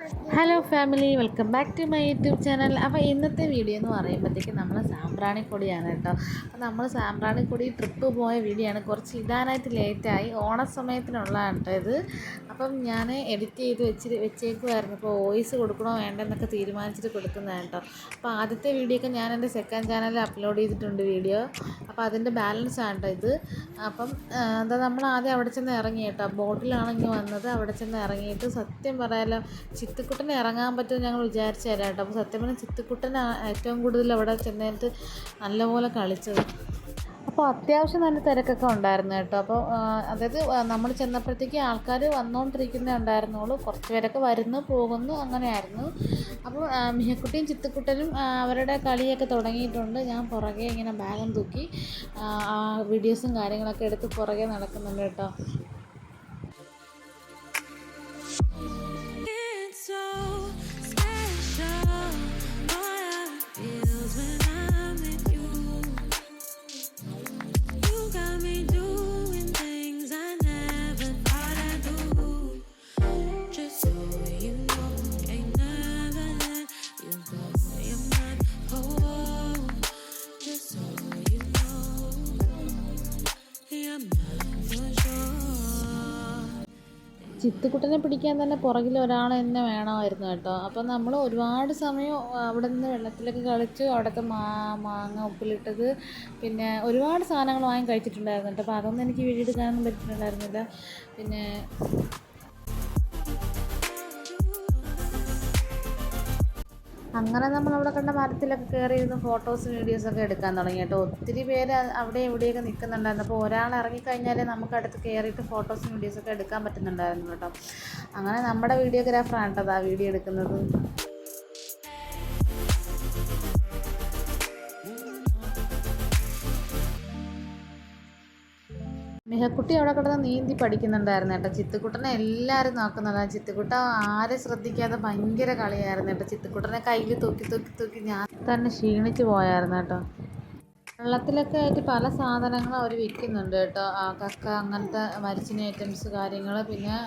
Hello family, welcome back to my YouTube channel. അപ്പോൾ ഇന്നത്തെ video എന്ന് പറയുമ്പോഴത്തേക്ക് നമ്മൾ സാമ്പ്രാണിക്കൊടിയാണ് കേട്ടോ. അപ്പോൾ നമ്മൾ സാമ്പ്രാണിക്കൊടി ട്രിപ്പ് പോയ വീഡിയോ ആണ്. കുറച്ച് ഇടാനായിട്ട് ലേറ്റായി, ഓണസമയത്തിനുള്ളതാണ് കേട്ടോ ഇത്. അപ്പം ഞാൻ എഡിറ്റ് ചെയ്ത് വെച്ചേക്കുമായിരുന്നു. ഇപ്പോൾ വോയിസ് കൊടുക്കണോ വേണ്ടെന്നൊക്കെ തീരുമാനിച്ചിട്ട് കൊടുക്കുന്നതാണ് കേട്ടോ. അപ്പോൾ ആദ്യത്തെ വീഡിയോ ഒക്കെ ഞാൻ എൻ്റെ സെക്കൻഡ് ചാനലിൽ അപ്ലോഡ് ചെയ്തിട്ടുണ്ട് വീഡിയോ. അപ്പോൾ അതിൻ്റെ ബാലൻസ് ആണ് കേട്ടോ ഇത്. അപ്പം എന്താ നമ്മൾ ആദ്യം അവിടെ ചെന്ന് ഇറങ്ങി കേട്ടോ. ബോട്ടിലാണെങ്കിൽ വന്നത്. അവിടെ ചെന്ന് ഇറങ്ങിയിട്ട് സത്യം പറയാലോ ചിത്തിക്കുട്ടന് ഇറങ്ങാൻ പറ്റുമെന്ന് ഞങ്ങൾ വിചാരിച്ചു തരാം കേട്ടോ. അപ്പോൾ സത്യം പറഞ്ഞാൽ ചിത്തിക്കുട്ടനാണ് ഏറ്റവും കൂടുതൽ അവിടെ ചെന്നിട്ട് നല്ലപോലെ കളിച്ചത്. അപ്പോൾ അത്യാവശ്യം നല്ല തിരക്കൊക്കെ ഉണ്ടായിരുന്നു കേട്ടോ. അപ്പോൾ അതായത് നമ്മൾ ചെന്നപ്പോഴത്തേക്ക് ആൾക്കാർ വന്നുകൊണ്ടിരിക്കുന്നേ ഉണ്ടായിരുന്നുള്ളൂ. കുറച്ച് പേരൊക്കെ വരുന്നു പോകുന്നു അങ്ങനെയായിരുന്നു. അപ്പോൾ മിഹക്കുട്ടിയും ചിത്തിക്കുട്ടനും അവരുടെ കളിയൊക്കെ തുടങ്ങിയിട്ടുണ്ട്. ഞാൻ പുറകെ ഇങ്ങനെ ബാഗും തൂക്കി വീഡിയോസും കാര്യങ്ങളൊക്കെ എടുത്ത് പുറകെ നടക്കുന്നുണ്ട് കേട്ടോ. ചിത്തുക്കുട്ടനെ പിടിക്കാൻ തന്നെ പുറകിൽ ഒരാൾ തന്നെ വേണമായിരുന്നു കേട്ടോ. അപ്പോൾ നമ്മൾ ഒരുപാട് സമയം അവിടെ നിന്ന് വെള്ളത്തിലൊക്കെ കളിച്ചു. അവിടുത്തെ മാങ്ങ ഉപ്പിലിട്ടത്, പിന്നെ ഒരുപാട് സാധനങ്ങൾ വാങ്ങി കഴിച്ചിട്ടുണ്ടായിരുന്നു കേട്ടോ. അപ്പോൾ അതൊന്നും എനിക്ക് വീഡിയോ എടുക്കാനൊന്നും പറ്റിയിട്ടുണ്ടായിരുന്നില്ല. പിന്നെ അങ്ങനെ നമ്മളവിടെ കണ്ട മരത്തിലൊക്കെ കയറിയിരുന്ന് ഫോട്ടോസും വീഡിയോസൊക്കെ എടുക്കാൻ തുടങ്ങി കേട്ടോ. ഒത്തിരി പേര് അവിടെ ഇവിടെയൊക്കെ നിൽക്കുന്നുണ്ടായിരുന്നു. അപ്പോൾ ഒരാൾ ഇറങ്ങിക്കഴിഞ്ഞാലേ നമുക്ക് അടുത്ത് കയറിയിട്ട് ഫോട്ടോസും വീഡിയോസൊക്കെ എടുക്കാൻ പറ്റുന്നുണ്ടായിരുന്നു കേട്ടോ. അങ്ങനെ നമ്മുടെ വീഡിയോഗ്രാഫറാണ് കേട്ടോ ആ വീഡിയോ എടുക്കുന്നത്. മിഹക്കുട്ടി അവിടെ കിടന്ന് നീന്തി പഠിക്കുന്നുണ്ടായിരുന്നു കേട്ടോ. ചിത്തുക്കുട്ടനെ എല്ലാവരും നോക്കുന്നുണ്ടായിരുന്നു. ചിത്തുക്കുട്ട ആരെ ശ്രദ്ധിക്കാതെ ഭയങ്കര കളിയായിരുന്നു കേട്ടോ. ചിത്തുക്കുട്ടനെ കയ്യിൽ തൂക്കി തൂക്കി തൂക്കി ഞാൻ തന്നെ ക്ഷീണിച്ച് പോയായിരുന്നു കേട്ടോ. വെള്ളത്തിലൊക്കെ ആയിട്ട് പല സാധനങ്ങളും അവർ വിൽക്കുന്നുണ്ട് കേട്ടോ. കക്ക അങ്ങനത്തെ മരിച്ചിന ഐറ്റംസ് കാര്യങ്ങൾ, പിന്നെ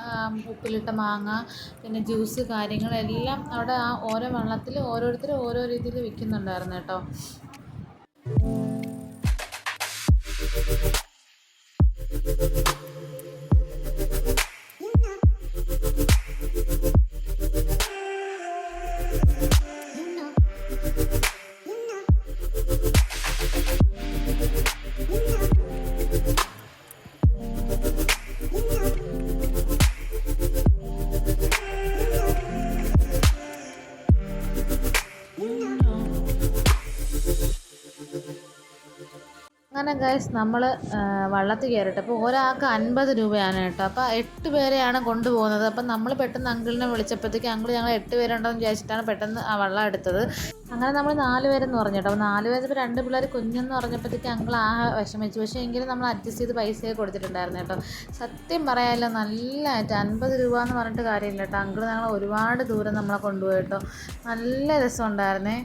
ഉപ്പിലിട്ട മാങ്ങ, പിന്നെ ജ്യൂസ് കാര്യങ്ങളെല്ലാം അവിടെ ആ ഓരോ വെള്ളത്തിൽ ഓരോരുത്തർ ഓരോ രീതിയിൽ വിൽക്കുന്നുണ്ടായിരുന്നു കേട്ടോ. അങ്ങനെ ഗൈസ് നമ്മൾ വള്ളത്തിൽ കയറിയിട്ട് അപ്പോൾ ഒരാൾക്ക് 50 രൂപയാണ് കേട്ടോ. അപ്പോൾ 8 പേരെയാണ് കൊണ്ടുപോകുന്നത്. അപ്പം നമ്മൾ പെട്ടെന്ന് അങ്കിളിനെ വിളിച്ചപ്പോഴത്തേക്ക് അങ്കിൾ ഞങ്ങൾ 8 പേരുണ്ടെന്ന് വിചാരിച്ചിട്ടാണ് പെട്ടെന്ന് ആ വള്ളം എടുത്തത്. അങ്ങനെ നമ്മൾ 4 പേരെന്ന് പറഞ്ഞു കേട്ടോ. അപ്പോൾ 4 പേര് 2 പിള്ളേർ കുഞ്ഞെന്ന് പറഞ്ഞപ്പോഴത്തേക്ക് അങ്കിൾ വിഷമിച്ചു. പക്ഷേ എങ്കിലും നമ്മൾ അഡ്ജസ്റ്റ് ചെയ്ത് പൈസയൊക്കെ കൊടുത്തിട്ടുണ്ടായിരുന്നു കേട്ടോ. സത്യം പറയാമല്ലോ, നല്ലതായിട്ട് 50 രൂപ എന്ന് പറഞ്ഞിട്ട് കാര്യമില്ല കേട്ടോ. അങ്കിൾ ഞങ്ങൾ ഒരുപാട് ദൂരം നമ്മളെ കൊണ്ടുപോയി കേട്ടോ. നല്ല രസമുണ്ടായിരുന്നേ.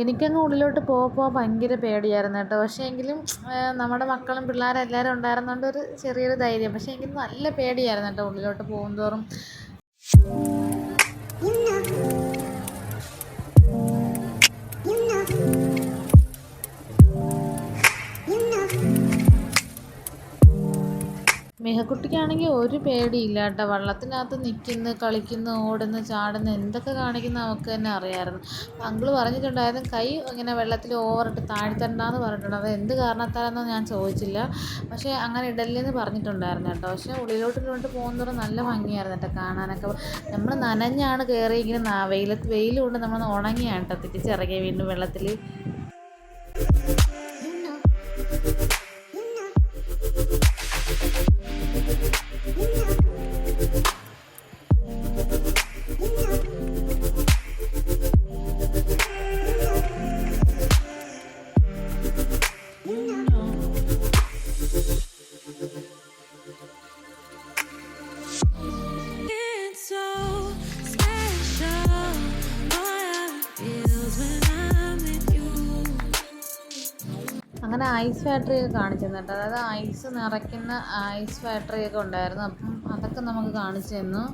എനിക്കങ്ങ് ഉള്ളിലോട്ട് പോകാൻ ഭയങ്കര പേടിയായിരുന്നു കേട്ടോ. പക്ഷേ എങ്കിലും നമ്മുടെ മക്കളും പിള്ളേരും എല്ലാവരും ഉണ്ടായിരുന്നതുകൊണ്ട് ഒരു ചെറിയൊരു ധൈര്യം. പക്ഷേ എങ്കിലും നല്ല പേടിയായിരുന്നു കേട്ടോ ഉള്ളിലോട്ട് പോകുന്തോറും. മേഹക്കുട്ടിക്കാണെങ്കിൽ ഒരു പേടിയില്ല കേട്ടോ. വെള്ളത്തിനകത്ത് നിൽക്കുന്നു, കളിക്കുന്നു, ഓടുന്നു, ചാടുന്നു, എന്തൊക്കെ കാണിക്കുന്ന അവൾക്ക് തന്നെ അറിയാമായിരുന്നു. അപ്പോൾ അങ്കിള് പറഞ്ഞിട്ടുണ്ടായിരുന്നു കൈ ഇങ്ങനെ വെള്ളത്തിൽ ഓവറിട്ട് താഴ്ത്തണ്ടെന്ന് പറഞ്ഞിട്ടുണ്ട്. അത് എന്ത് കാരണത്താലെന്ന് ഞാൻ ചോദിച്ചില്ല. പക്ഷേ അങ്ങനെ ഇടല്ലെന്ന് പറഞ്ഞിട്ടുണ്ടായിരുന്നു കേട്ടോ. പക്ഷേ ഉള്ളിലോട്ട് പോകുന്നതോറും നല്ല ഭംഗിയായിരുന്നു കേട്ടോ കാണാനൊക്കെ. നമ്മൾ നനഞ്ഞാണ് കയറി ഇങ്ങനെ വെയിൽ കൊണ്ട് നമ്മൾ ഉണങ്ങിയാണ് കേട്ടോ തിരിച്ചിറങ്ങിയ വീണ്ടും വെള്ളത്തിൽ. അങ്ങനെ ഐസ് ഫാക്ടറിയൊക്കെ കാണിച്ചു തന്നു കേട്ടോ. അതായത് ഐസ് നിറയ്ക്കുന്ന ഐസ് ഫാക്ടറിയൊക്കെ ഉണ്ടായിരുന്നു. അപ്പം അതൊക്കെ നമുക്ക് കാണിച്ചു തന്നു.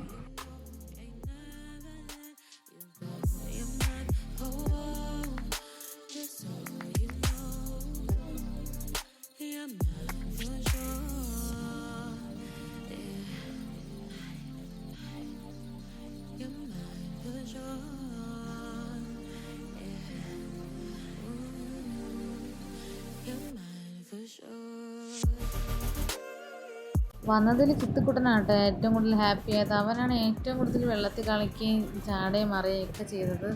വന്നതിൽ ചിത്തുക്കുട്ടനാട്ടോ ഏറ്റവും കൂടുതൽ ഹാപ്പി ആയത്. അവനാണ് ഏറ്റവും കൂടുതൽ വെള്ളത്തിൽ കളിക്കുകയും ചാടുകയും മറിയുകയൊക്കെ ചെയ്തത്.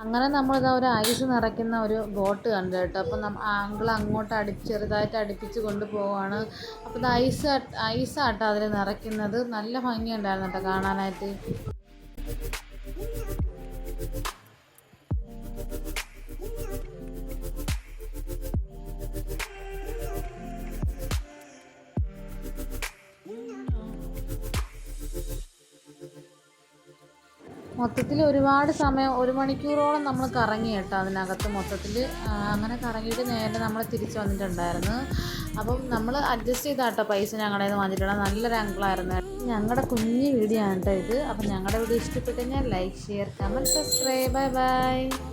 അങ്ങനെ നമ്മളിതാ ഒരു ഐസ് നിറയ്ക്കുന്ന ഒരു ബോട്ട് കണ്ടു കേട്ടോ. അപ്പം ആങ്കിൾ അങ്ങോട്ട് ചെറുതായിട്ട് അടുപ്പിച്ച് കൊണ്ടുപോവാണ്. അപ്പോൾ ഇത് ഐസാട്ടോ അതിൽ നിറയ്ക്കുന്നത്. നല്ല ഭംഗിയുണ്ടായിരുന്നു കേട്ടോ കാണാനായിട്ട്. മൊത്തത്തിൽ ഒരുപാട് സമയം 1 മണിക്കൂറോളം നമ്മൾ കറങ്ങി കേട്ടോ അതിനകത്ത് മൊത്തത്തിൽ. അങ്ങനെ കറങ്ങിയിട്ട് നേരെ നമ്മൾ തിരിച്ച് വന്നിട്ടുണ്ടായിരുന്നു. അപ്പം നമ്മൾ അഡ്ജസ്റ്റ് ചെയ്താട്ടോ പൈസ ഞങ്ങളുടെ നിന്ന് വാങ്ങിച്ചിട്ടുണ്ട്. നല്ലൊരു അങ്കിളായിരുന്നു. ഞങ്ങളുടെ കുഞ്ഞ് വീഡിയോ ആണ് കേട്ടോ ഇത്. അപ്പം ഞങ്ങളുടെ വീഡിയോ ഇഷ്ടപ്പെട്ടു കഴിഞ്ഞാൽ like, share, comment, subscribe. Bye bye.